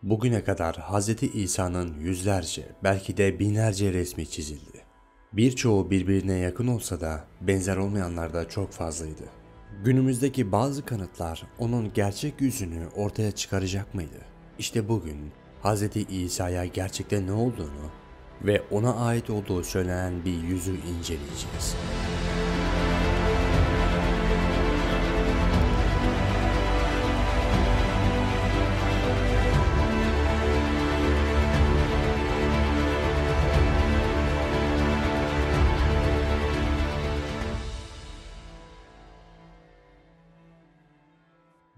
Bugüne kadar Hz. İsa'nın yüzlerce, belki de binlerce resmi çizildi. Birçoğu birbirine yakın olsa da benzer olmayanlar da çok fazlaydı. Günümüzdeki bazı kanıtlar onun gerçek yüzünü ortaya çıkaracak mıydı? İşte bugün Hz. İsa'ya gerçekten ne olduğunu ve ona ait olduğu söylenen bir yüzü inceleyeceğiz.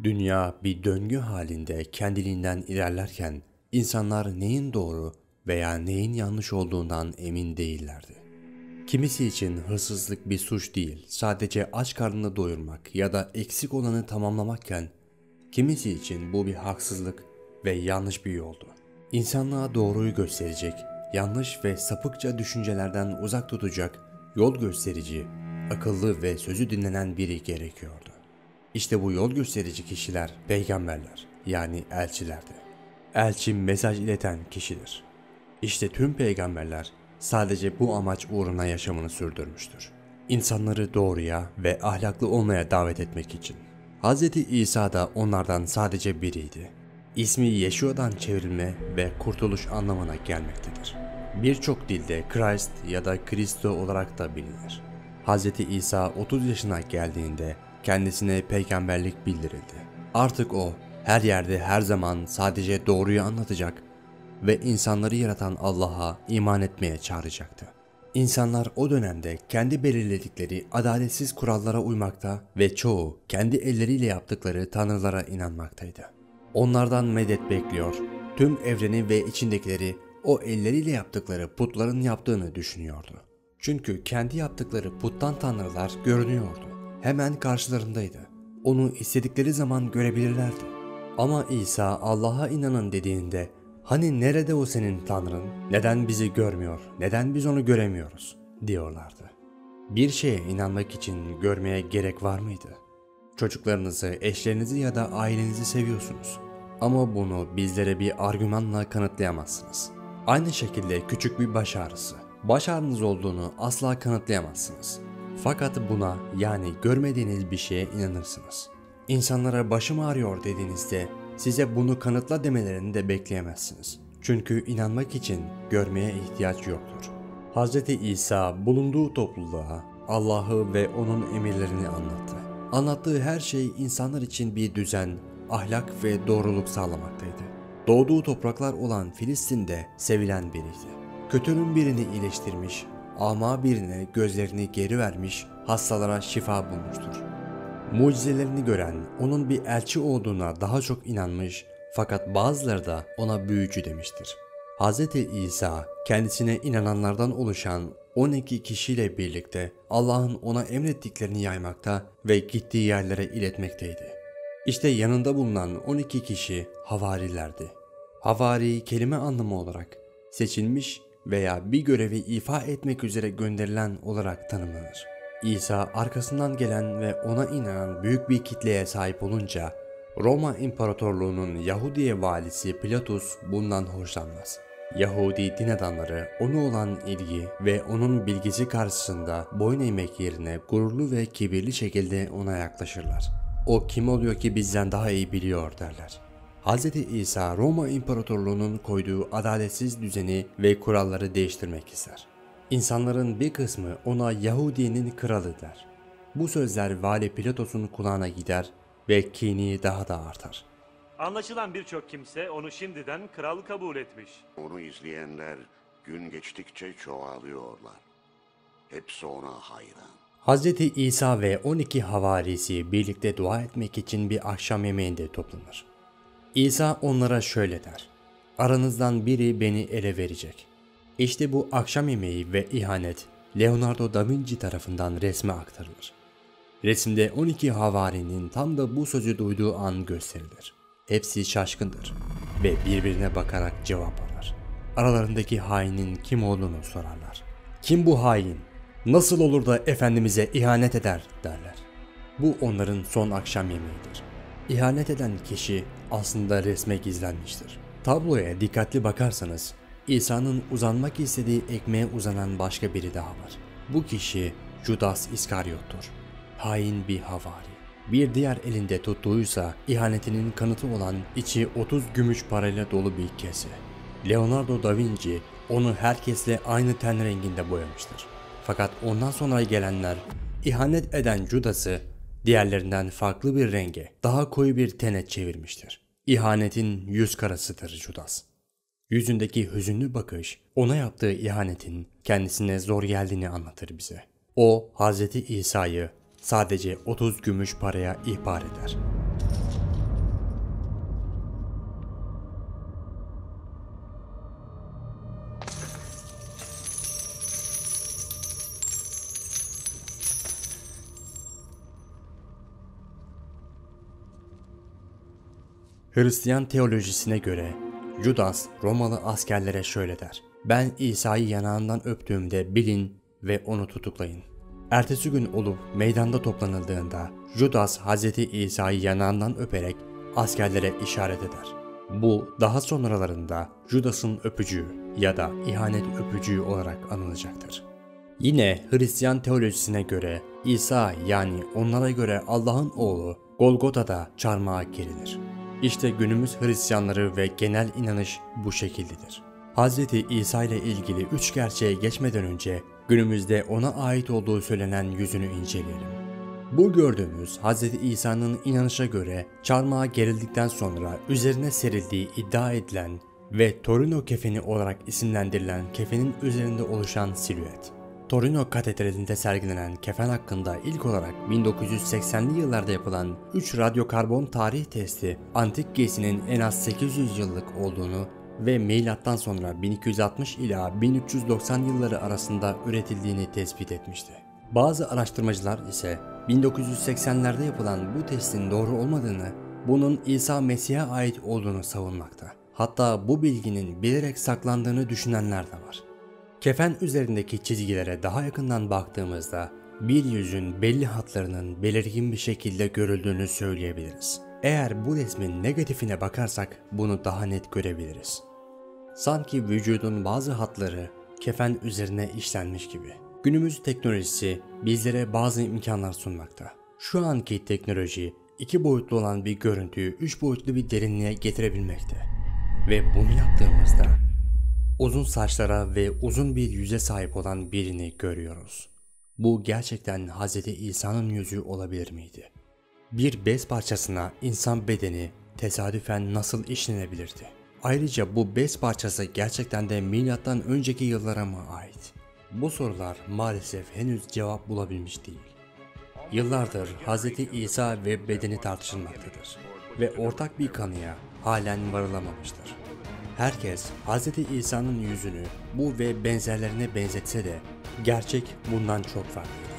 Dünya bir döngü halinde kendiliğinden ilerlerken insanlar neyin doğru veya neyin yanlış olduğundan emin değillerdi. Kimisi için hırsızlık bir suç değil, sadece aç karnını doyurmak ya da eksik olanı tamamlamakken, kimisi için bu bir haksızlık ve yanlış bir yoldu. İnsanlığa doğruyu gösterecek, yanlış ve sapıkça düşüncelerden uzak tutacak, yol gösterici, akıllı ve sözü dinlenen biri gerekiyordu. İşte bu yol gösterici kişiler peygamberler, yani elçilerdi. Elçi mesaj ileten kişidir. İşte tüm peygamberler sadece bu amaç uğruna yaşamını sürdürmüştür. İnsanları doğruya ve ahlaklı olmaya davet etmek için. Hz. İsa da onlardan sadece biriydi. İsmi Yeşua'dan çevrilme ve kurtuluş anlamına gelmektedir. Birçok dilde Christ ya da Kristo olarak da bilinir. Hz. İsa 30 yaşına geldiğinde kendisine peygamberlik bildirildi. Artık o her yerde her zaman sadece doğruyu anlatacak ve insanları yaratan Allah'a iman etmeye çağıracaktı. İnsanlar o dönemde kendi belirledikleri adaletsiz kurallara uymakta ve çoğu kendi elleriyle yaptıkları tanrılara inanmaktaydı. Onlardan medet bekliyor, tüm evreni ve içindekileri o elleriyle yaptıkları putların yaptığını düşünüyordu. Çünkü kendi yaptıkları puttan tanrılar görünüyordu. Hemen karşılarındaydı. Onu istedikleri zaman görebilirlerdi. Ama İsa Allah'a inanın dediğinde, hani nerede o senin tanrın? Neden bizi görmüyor? Neden biz onu göremiyoruz? Diyorlardı. Bir şeye inanmak için görmeye gerek var mıydı? Çocuklarınızı, eşlerinizi ya da ailenizi seviyorsunuz. Ama bunu bizlere bir argümanla kanıtlayamazsınız. Aynı şekilde küçük bir baş ağrısı. Baş ağrınız olduğunu asla kanıtlayamazsınız. Fakat buna, yani görmediğiniz bir şeye inanırsınız. İnsanlara başım ağrıyor dediğinizde size bunu kanıtla demelerini de bekleyemezsiniz. Çünkü inanmak için görmeye ihtiyaç yoktur. Hz. İsa bulunduğu topluluğa Allah'ı ve onun emirlerini anlattı. Anlattığı her şey insanlar için bir düzen, ahlak ve doğruluk sağlamaktaydı. Doğduğu topraklar olan Filistin'de sevilen biriydi. Kötünün birini iyileştirmiş, ama birine gözlerini geri vermiş, hastalara şifa bulmuştur. Mucizelerini gören onun bir elçi olduğuna daha çok inanmış, fakat bazıları da ona büyücü demiştir. Hz. İsa kendisine inananlardan oluşan 12 kişiyle birlikte Allah'ın ona emrettiklerini yaymakta ve gittiği yerlere iletmekteydi. İşte yanında bulunan 12 kişi havarilerdi. Havari kelime anlamı olarak seçilmiş veya bir görevi ifa etmek üzere gönderilen olarak tanımlanır. İsa arkasından gelen ve ona inanan büyük bir kitleye sahip olunca Roma İmparatorluğu'nun Yahudiye valisi Pilatus bundan hoşlanmaz. Yahudi din adamları ona olan ilgi ve onun bilgisi karşısında boyun eğmek yerine gururlu ve kibirli şekilde ona yaklaşırlar. O kim oluyor ki bizden daha iyi biliyor derler. Hz. İsa Roma İmparatorluğu'nun koyduğu adaletsiz düzeni ve kuralları değiştirmek ister. İnsanların bir kısmı ona Yahudi'nin kralı der. Bu sözler Vali Pilatus'un kulağına gider ve kini daha da artar. Anlaşılan birçok kimse onu şimdiden kral kabul etmiş. Onu izleyenler gün geçtikçe çoğalıyorlar. Hepsi ona hayran. Hz. İsa ve 12 havarisi birlikte dua etmek için bir akşam yemeğinde toplanır. İsa onlara şöyle der: aranızdan biri beni ele verecek. İşte bu akşam yemeği ve ihanet Leonardo da Vinci tarafından resme aktarılır. Resimde 12 havarinin tam da bu sözü duyduğu an gösterilir. Hepsi şaşkındır ve birbirine bakarak cevap arar. Aralarındaki hainin kim olduğunu sorarlar. Kim bu hain? Nasıl olur da Efendimiz'e ihanet eder derler. Bu onların son akşam yemeğidir. İhanet eden kişi aslında resme gizlenmiştir. Tabloya dikkatli bakarsanız İsa'nın uzanmak istediği ekmeğe uzanan başka biri daha var. Bu kişi Judas İskaryot'tur. Hain bir havari. Bir diğer elinde tuttuğuysa ihanetinin kanıtı olan içi 30 gümüş parayla dolu bir kese. Leonardo da Vinci onu herkesle aynı ten renginde boyamıştır. Fakat ondan sonra gelenler ihanet eden Judas'ı diğerlerinden farklı bir renge, daha koyu bir tene çevirmiştir. İhanetin yüz karasıdır Judas. Yüzündeki hüzünlü bakış ona yaptığı ihanetin kendisine zor geldiğini anlatır bize. O Hz. İsa'yı sadece 30 gümüş paraya ihbar eder. Hristiyan teolojisine göre Judas Romalı askerlere şöyle der: "Ben İsa'yı yanağından öptüğümde bilin ve onu tutuklayın." Ertesi gün olup meydanda toplanıldığında Judas Hz. İsa'yı yanağından öperek askerlere işaret eder. Bu daha sonralarında Judas'ın öpücüğü ya da ihanet öpücüğü olarak anılacaktır. Yine Hristiyan teolojisine göre İsa, yani onlara göre Allah'ın oğlu, Golgota'da çarmıha gerilir. İşte günümüz Hristiyanları ve genel inanış bu şekildedir. Hz. İsa ile ilgili 3 gerçeğe geçmeden önce günümüzde ona ait olduğu söylenen yüzünü inceleyelim. Bu gördüğümüz Hz. İsa'nın inanışa göre çarmıha gerildikten sonra üzerine serildiği iddia edilen ve Torino kefeni olarak isimlendirilen kefenin üzerinde oluşan silüet. Torino Katedrali'nde sergilenen kefen hakkında ilk olarak 1980'li yıllarda yapılan 3 radyokarbon tarih testi antik giysinin en az 800 yıllık olduğunu ve milattan sonra 1260 ila 1390 yılları arasında üretildiğini tespit etmişti. Bazı araştırmacılar ise 1980'lerde yapılan bu testin doğru olmadığını, bunun İsa Mesih'e ait olduğunu savunmakta. Hatta bu bilginin bilerek saklandığını düşünenler de var. Kefen üzerindeki çizgilere daha yakından baktığımızda bir yüzün belli hatlarının belirgin bir şekilde görüldüğünü söyleyebiliriz. Eğer bu resmin negatifine bakarsak bunu daha net görebiliriz. Sanki vücudun bazı hatları kefen üzerine işlenmiş gibi. Günümüz teknolojisi bizlere bazı imkanlar sunmakta. Şu anki teknoloji 2 boyutlu olan bir görüntüyü 3 boyutlu bir derinliğe getirebilmekte. Ve bunu yaptığımızda uzun saçlara ve uzun bir yüze sahip olan birini görüyoruz. Bu gerçekten Hz. İsa'nın yüzü olabilir miydi? Bir bez parçasına insan bedeni tesadüfen nasıl işlenebilirdi? Ayrıca bu bez parçası gerçekten de milattan önceki yıllara mı ait? Bu sorular maalesef henüz cevap bulabilmiş değil. Yıllardır Hz. İsa ve bedeni tartışılmaktadır ve ortak bir kanıya halen varılamamıştır. Herkes Hz. İsa'nın yüzünü bu ve benzerlerine benzetse de gerçek bundan çok farklıydı.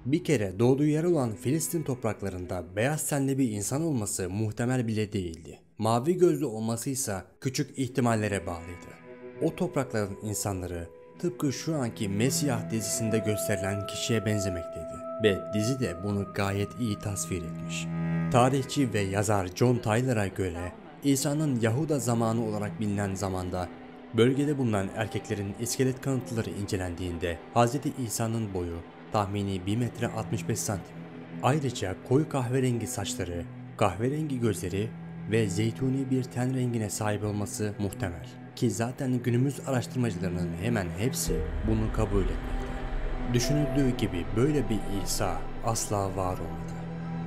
Bir kere doğduğu yer olan Filistin topraklarında beyaz tenli bir insan olması muhtemel bile değildi. Mavi gözlü olmasıysa küçük ihtimallere bağlıydı. O toprakların insanları tıpkı şu anki Mesih dizisinde gösterilen kişiye benzemekteydi ve dizi de bunu gayet iyi tasvir etmiş. Tarihçi ve yazar John Tyler'a göre İsa'nın Yahuda zamanı olarak bilinen zamanda bölgede bulunan erkeklerin iskelet kanıtları incelendiğinde Hz. İsa'nın boyu tahmini 1 metre 65 santim. Ayrıca koyu kahverengi saçları, kahverengi gözleri ve zeytuni bir ten rengine sahip olması muhtemel. Ki zaten günümüz araştırmacılarının hemen hepsi bunu kabul etmekte. Düşünüldüğü gibi böyle bir İsa asla var olmadı.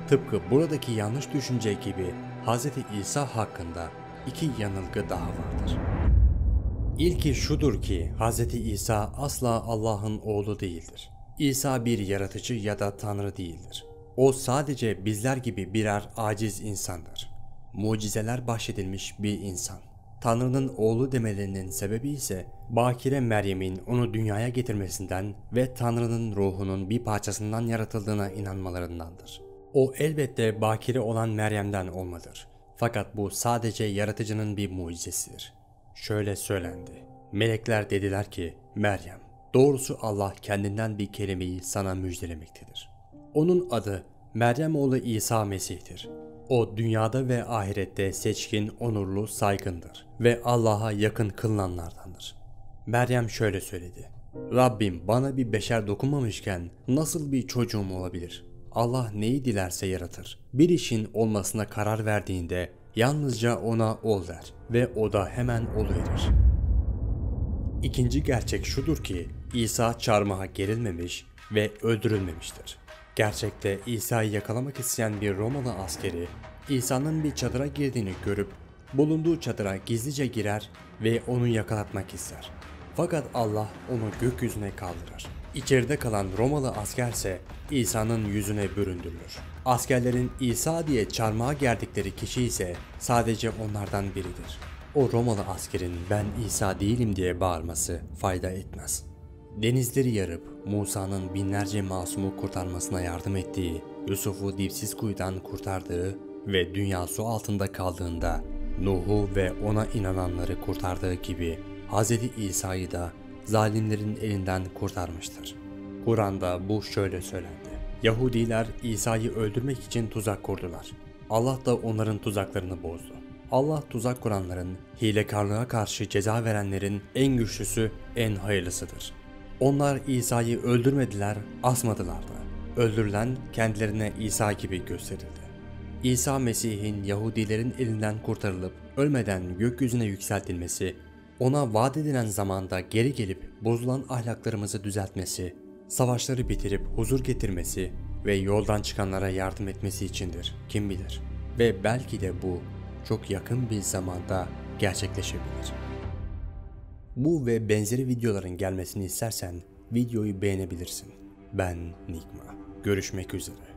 Tıpkı buradaki yanlış düşünce gibi Hz. İsa hakkında 2 yanılgı daha vardır. İlki şudur ki Hz. İsa asla Allah'ın oğlu değildir. İsa bir yaratıcı ya da tanrı değildir. O sadece bizler gibi birer aciz insandır. Mucizeler bahşedilmiş bir insan. Tanrı'nın oğlu demelerinin sebebi ise Bakire Meryem'in onu dünyaya getirmesinden ve Tanrı'nın ruhunun bir parçasından yaratıldığına inanmalarındandır. O elbette bakire olan Meryem'den olmadır. Fakat bu sadece yaratıcının bir mucizesidir. Şöyle söylendi. Melekler dediler ki, Meryem, doğrusu Allah kendinden bir kelimeyi sana müjdelemektedir. Onun adı Meryem oğlu İsa Mesih'tir. O dünyada ve ahirette seçkin, onurlu, saygındır ve Allah'a yakın kılınanlardandır. Meryem şöyle söyledi: Rabbim bana bir beşer dokunmamışken nasıl bir çocuğum olabilir? Allah neyi dilerse yaratır. Bir işin olmasına karar verdiğinde yalnızca ona ol der ve o da hemen oluverir. İkinci gerçek şudur ki İsa çarmıha gerilmemiş ve öldürülmemiştir. Gerçekte İsa'yı yakalamak isteyen bir Romalı askeri İsa'nın bir çadıra girdiğini görüp bulunduğu çadıra gizlice girer ve onu yakalatmak ister. Fakat Allah onu gökyüzüne kaldırır. İçeride kalan Romalı askerse İsa'nın yüzüne büründürülür. Askerlerin İsa diye çarmıha gerdikleri kişi ise sadece onlardan biridir. O Romalı askerin ben İsa değilim diye bağırması fayda etmez. Denizleri yarıp Musa'nın binlerce masumu kurtarmasına yardım ettiği, Yusuf'u dipsiz kuyudan kurtardığı ve dünya su altında kaldığında Nuh'u ve ona inananları kurtardığı gibi Hz. İsa'yı da zalimlerin elinden kurtarmıştır. Kur'an'da bu şöyle söylendi: Yahudiler İsa'yı öldürmek için tuzak kurdular. Allah da onların tuzaklarını bozdu. Allah tuzak kuranların, hilekarlığa karşı ceza verenlerin en güçlüsü, en hayırlısıdır. Onlar İsa'yı öldürmediler, asmadılar da. Öldürülen kendilerine İsa gibi gösterildi. İsa Mesih'in Yahudilerin elinden kurtarılıp ölmeden gökyüzüne yükseltilmesi, ona vaat edilen zamanda geri gelip bozulan ahlaklarımızı düzeltmesi, savaşları bitirip huzur getirmesi ve yoldan çıkanlara yardım etmesi içindir. Kim bilir? Ve belki de bu çok yakın bir zamanda gerçekleşebilir. Bu ve benzeri videoların gelmesini istersen videoyu beğenebilirsin. Ben Nigma. Görüşmek üzere.